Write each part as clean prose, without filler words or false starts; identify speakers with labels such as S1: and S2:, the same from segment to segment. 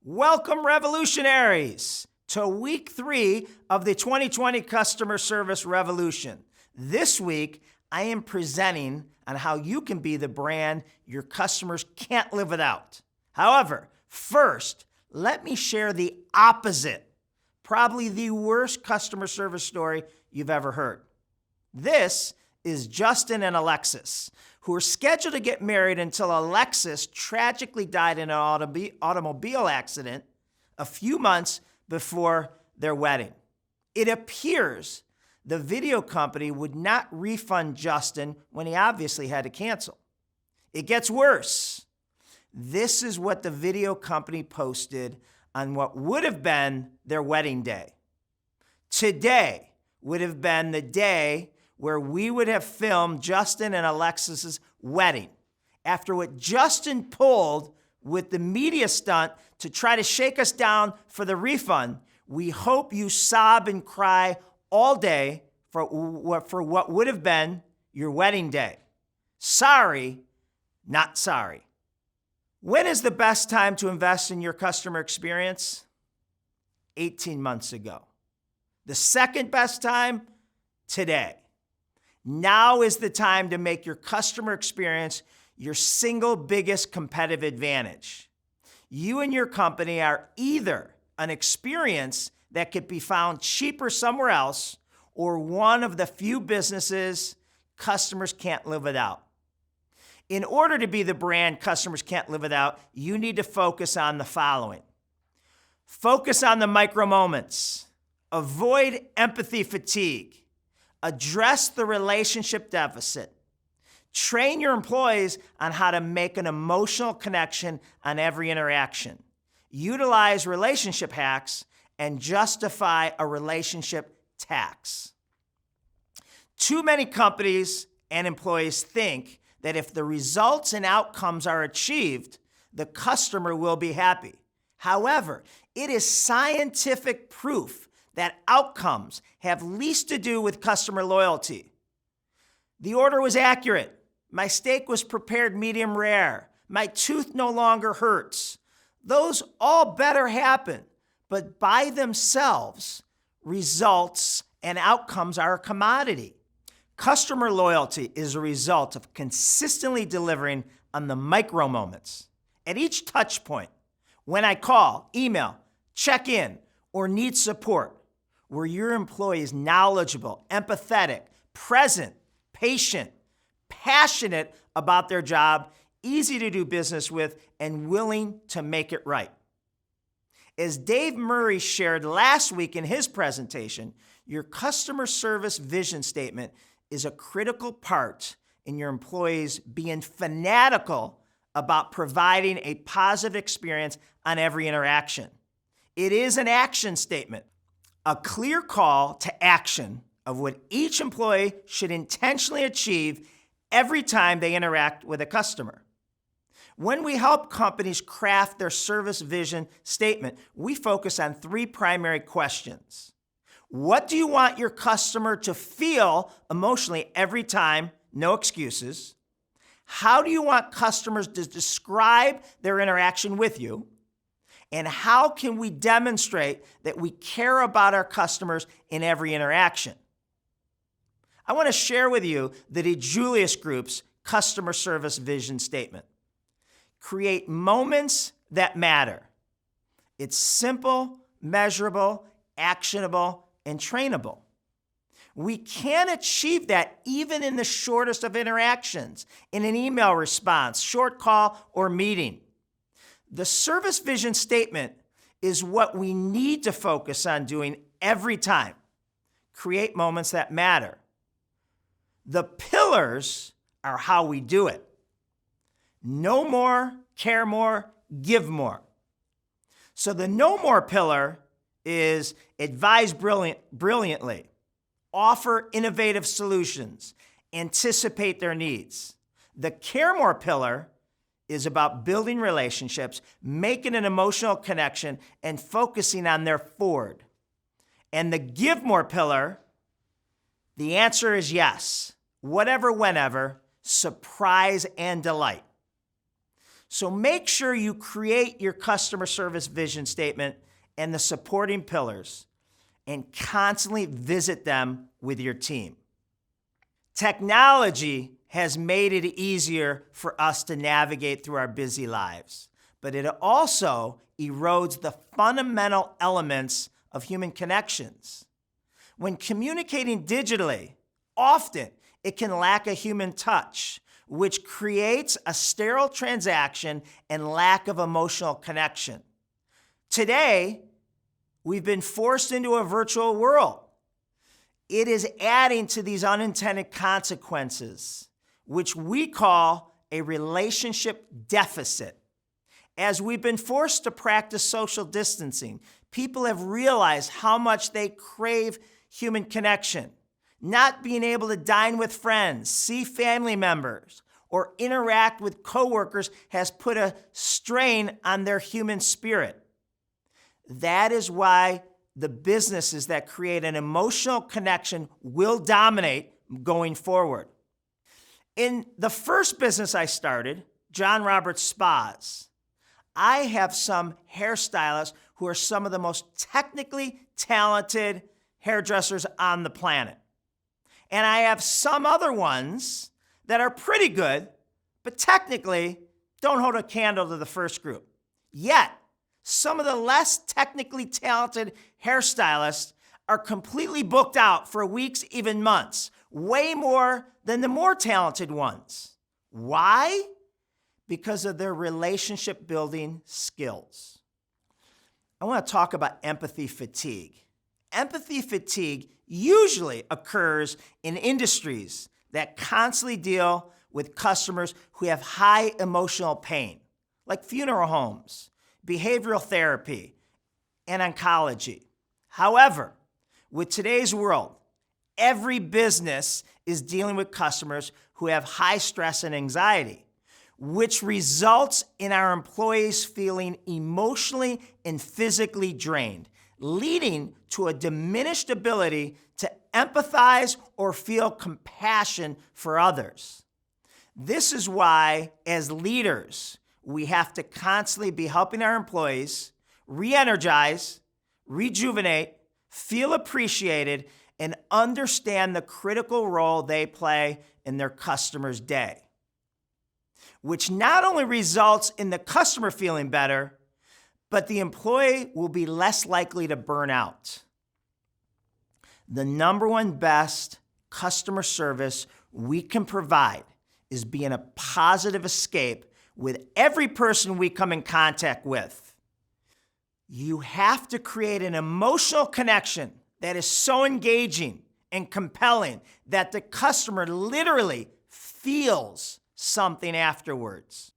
S1: Welcome, revolutionaries, to week 3 of the 2020 Customer Service Revolution. This week, I am presenting on how you can be the brand your customers can't live without. However, first, let me share the opposite, probably the worst customer service story you've ever heard. This is Justin and Alexis, who were scheduled to get married until Alexis tragically died in an automobile accident a few months before their wedding. It appears the video company would not refund Justin when he obviously had to cancel. It gets worse. This is what the video company posted on what would have been their wedding day. Today would have been the day where we would have filmed Justin and Alexis's wedding. After what Justin pulled with the media stunt to try to shake us down for the refund, we hope you sob and cry all day for what would have been your wedding day. Sorry, not sorry. When is the best time to invest in your customer experience? 18 months ago. The second best time? Today. Now is the time to make your customer experience your single biggest competitive advantage. You and your company are either an experience that could be found cheaper somewhere else or one of the few businesses customers can't live without. In order to be the brand customers can't live without, you need to focus on the following. Focus on the micro moments. Avoid empathy fatigue. Address the relationship deficit. Train your employees on how to make an emotional connection on every interaction. Utilize relationship hacks and justify a relationship tax. Too many companies and employees think that if the results and outcomes are achieved, the customer will be happy. However, it is scientific proof that outcomes have least to do with customer loyalty. The order was accurate. My steak was prepared medium rare. My tooth no longer hurts. Those all better happen, but by themselves, results and outcomes are a commodity. Customer loyalty is a result of consistently delivering on the micro moments. At each touch point, when I call, email, check in, or need support, where your employee is knowledgeable, empathetic, present, patient, passionate about their job, easy to do business with, and willing to make it right. As Dave Murray shared last week in his presentation, your customer service vision statement is a critical part in your employees being fanatical about providing a positive experience on every interaction. It is an action statement, a clear call to action of what each employee should intentionally achieve every time they interact with a customer. When we help companies craft their service vision statement, we focus on 3 primary questions. What do you want your customer to feel emotionally every time? No excuses. How do you want customers to describe their interaction with you? And how can we demonstrate that we care about our customers in every interaction? I want to share with you the DiJulius Group's customer service vision statement. Create moments that matter. It's simple, measurable, actionable, and trainable. We can achieve that even in the shortest of interactions, in an email response, short call, or meeting. The service vision statement is what we need to focus on doing every time. Create moments that matter. The pillars are how we do it. Know more, care more, give more. So the know more pillar is advise brilliantly, offer innovative solutions, anticipate their needs. The care more pillar is about building relationships, making an emotional connection, and focusing on their forward. And the give more pillar, the answer is yes. Whatever, whenever, surprise and delight. So make sure you create your customer service vision statement and the supporting pillars and constantly visit them with your team. Technology has made it easier for us to navigate through our busy lives, but it also erodes the fundamental elements of human connections. When communicating digitally, often it can lack a human touch, which creates a sterile transaction and lack of emotional connection. Today, we've been forced into a virtual world. It is adding to these unintended consequences, which we call a relationship deficit. As we've been forced to practice social distancing, people have realized how much they crave human connection. Not being able to dine with friends, see family members, or interact with coworkers has put a strain on their human spirit. That is why the businesses that create an emotional connection will dominate going forward. In the first business I started, John Roberts Spas, I have some hairstylists who are some of the most technically talented hairdressers on the planet. And I have some other ones that are pretty good, but technically don't hold a candle to the first group. Yet, some of the less technically talented hairstylists are completely booked out for weeks, even months, way more than the more talented ones. Why? Because of their relationship building skills. I want to talk about empathy fatigue. Empathy fatigue usually occurs in industries that constantly deal with customers who have high emotional pain, like funeral homes, behavioral therapy, and oncology. However, with today's world, every business is dealing with customers who have high stress and anxiety, which results in our employees feeling emotionally and physically drained, leading to a diminished ability to empathize or feel compassion for others. This is why, as leaders, we have to constantly be helping our employees re-energize, rejuvenate, feel appreciated, and understand the critical role they play in their customer's day, which not only results in the customer feeling better, but the employee will be less likely to burn out. The number one best customer service we can provide is being a positive escape with every person we come in contact with. You have to create an emotional connection that is so engaging and compelling that the customer literally feels something afterwards.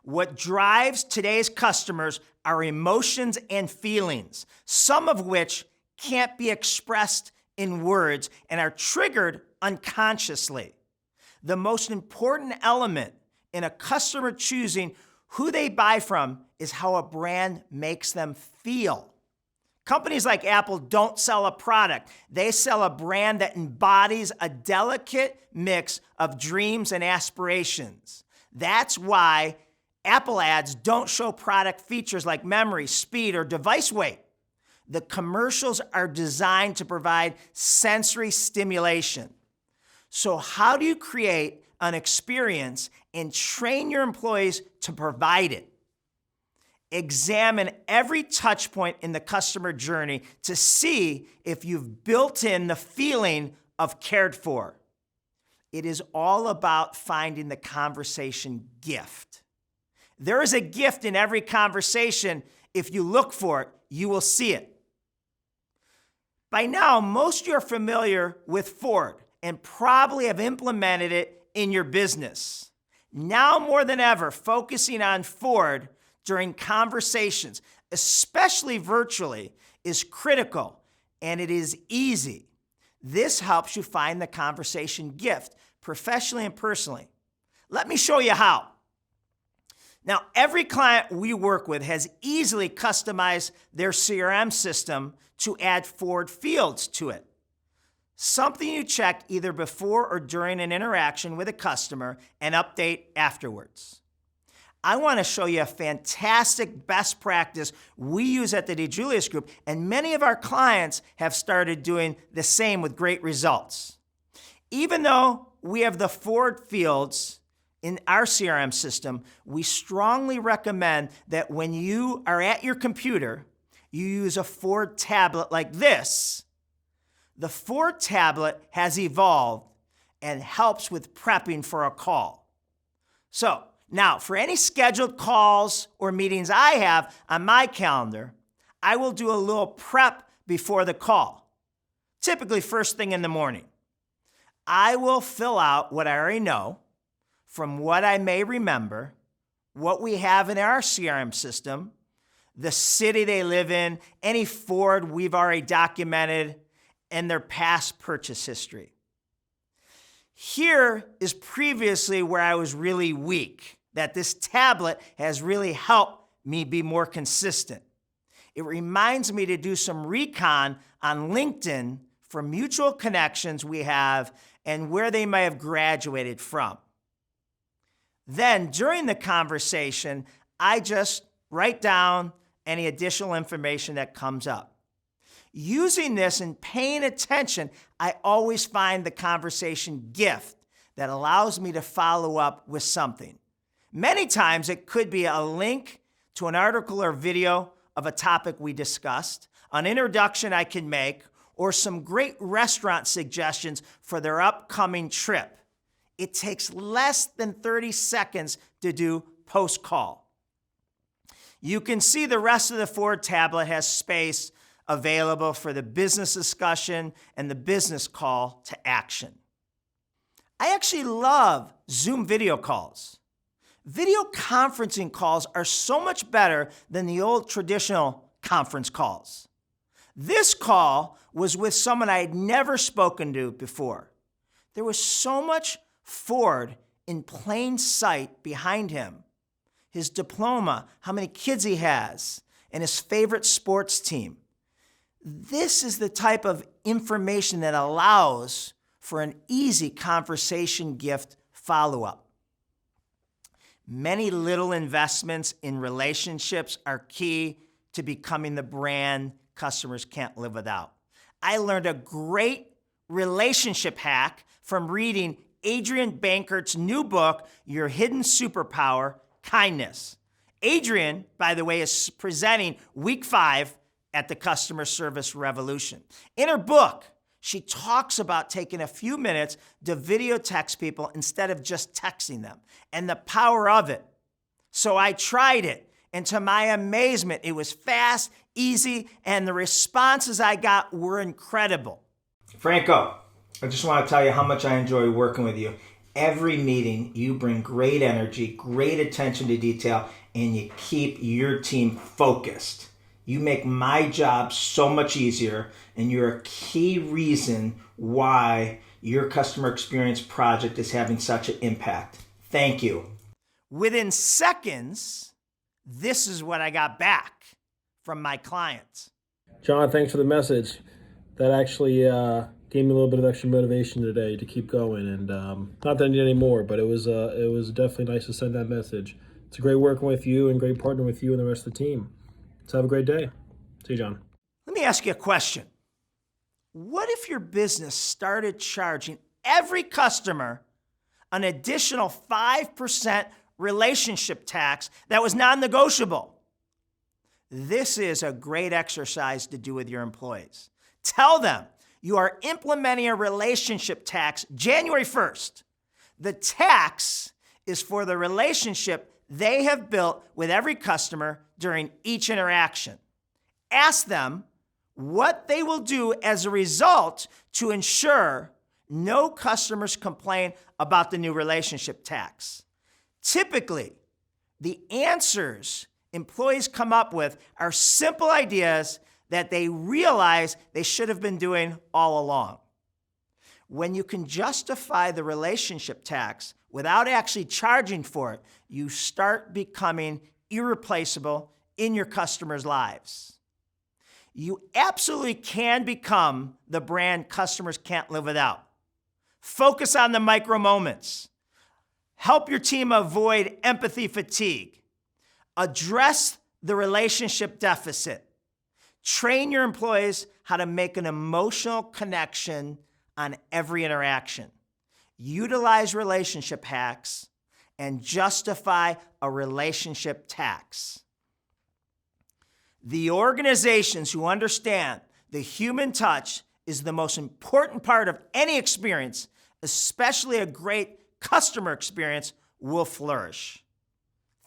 S1: What drives today's customers are emotions and feelings, some of which can't be expressed in words and are triggered unconsciously. The most important element in a customer choosing who they buy from is how a brand makes them feel. Companies like Apple don't sell a product. They sell a brand that embodies a delicate mix of dreams and aspirations. That's why Apple ads don't show product features like memory, speed, or device weight. The commercials are designed to provide sensory stimulation. So how do you create an experience and train your employees to provide it? Examine every touch point in the customer journey to see if you've built in the feeling of cared for. It is all about finding the conversation gift. There is a gift in every conversation. If you look for it, you will see it. By now, most of you are familiar with Ford and probably have implemented it in your business. Now more than ever, focusing on Ford during conversations, especially virtually, is critical, and it is easy. This helps you find the conversation gift, professionally and personally. Let me show you how. Now, every client we work with has easily customized their CRM system to add Ford fields to it. Something you check either before or during an interaction with a customer and update afterwards. I want to show you a fantastic best practice we use at the DiJulius Group, and many of our clients have started doing the same with great results. Even though we have the Ford fields in our CRM system, we strongly recommend that when you are at your computer, you use a Ford tablet like this. The Ford tablet has evolved and helps with prepping for a call. So now, for any scheduled calls or meetings I have on my calendar, I will do a little prep before the call, typically first thing in the morning. I will fill out what I already know from what I may remember, what we have in our CRM system, the city they live in, any Ford we've already documented, and their past purchase history. Here is previously where I was really weak, that this tablet has really helped me be more consistent. It reminds me to do some recon on LinkedIn for mutual connections we have and where they may have graduated from. Then, during the conversation, I just write down any additional information that comes up. Using this and paying attention, I always find the conversation gift that allows me to follow up with something. Many times it could be a link to an article or video of a topic we discussed, an introduction I can make, or some great restaurant suggestions for their upcoming trip. It takes less than 30 seconds to do post-call. You can see the rest of the Ford tablet has space available for the business discussion and the business call to action. I actually love Zoom video calls. Video conferencing calls are so much better than the old traditional conference calls. This call was with someone I had never spoken to before. There was so much Ford in plain sight behind him. His diploma, how many kids he has, and his favorite sports team. This is the type of information that allows for an easy conversation gift follow-up. Many little investments in relationships are key to becoming the brand customers can't live without. I learned a great relationship hack from reading Adrian Bankert's new book, Your Hidden Superpower, Kindness. Adrian, by the way, is presenting week 5 at the Customer Service Revolution. In her book, she talks about taking a few minutes to video text people instead of just texting them and the power of it. So I tried it, and to my amazement, it was fast, easy, and the responses I got were incredible. Franco, I just want to tell you how much I enjoy working with you. Every meeting, you bring great energy, great attention to detail, and you keep your team focused. You make my job so much easier, and you're a key reason why your customer experience project is having such an impact. Thank you. Within seconds, this is what I got back from my clients.
S2: John, thanks for the message. That actually gave me a little bit of extra motivation today to keep going. And not that I need any more, but it was definitely nice to send that message. It's great working with you and great partnering with you and the rest of the team. So have a great day. See you, John.
S1: Let me ask you a question. What if your business started charging every customer an additional 5% relationship tax that was non-negotiable? This is a great exercise to do with your employees. Tell them you are implementing a relationship tax January 1st. The tax is for the relationship they have built with every customer during each interaction. Ask them what they will do as a result to ensure no customers complain about the new relationship tax. Typically, the answers employees come up with are simple ideas that they realize they should have been doing all along. When you can justify the relationship tax without actually charging for it, you start becoming irreplaceable in your customers' lives. You absolutely can become the brand customers can't live without. Focus on the micro moments. Help your team avoid empathy fatigue. Address the relationship deficit. Train your employees how to make an emotional connection on every interaction. Utilize relationship hacks and justify a relationship tax. The organizations who understand the human touch is the most important part of any experience, especially a great customer experience, will flourish.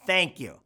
S1: Thank you.